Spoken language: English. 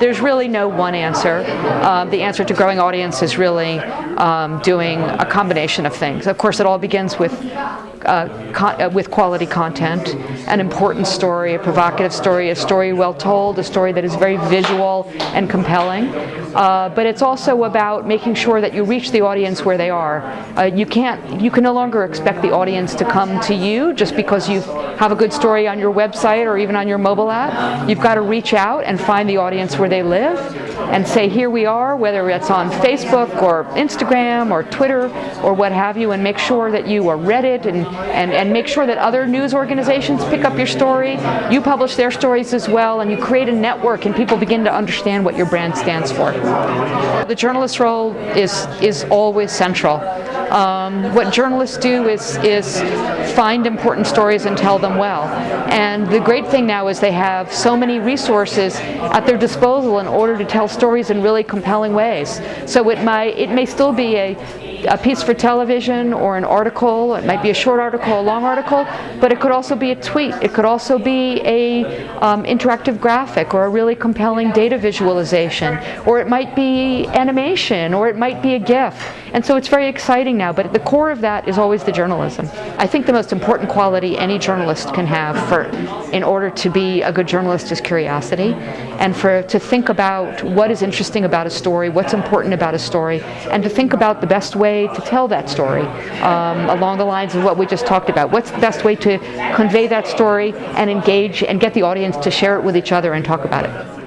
there's really no one answer. The answer to growing audience is really doing a combination of things. Of course, it all begins with quality content, an important story, a provocative story, a story well told, a story that is very visual and compelling. But it's also about making sure that you reach the audience where they are. You can no longer expect the audience to come to you just because you have a good story on your website or even on your mobile app. You've got to reach out and find the audience where they live and say, here we are, whether it's on Facebook or Instagram or Twitter or what have you, and make sure that you are read it and make sure that other news organizations pick up your story. You publish their stories as well, and you create a network and people begin to understand what your brand stands for. The journalist's role is always central. What journalists do is find important stories and tell them well. And the great thing now is they have so many resources at their disposal in order to tell stories in really compelling ways. So it may still be a piece for television or an article. It might be a short article, a long article, but it could also be a tweet. It could also be a interactive graphic or a really compelling data visualization, or it might be animation, or it might be a GIF. And so it's very exciting now, but at the core of that is always the journalism. I think the most important quality any journalist can have in order to be a good journalist is curiosity, and to think about what is interesting about a story, what's important about a story, and to think about the best way to tell that story along the lines of what we just talked about. What's the best way to convey that story and engage and get the audience to share it with each other and talk about it?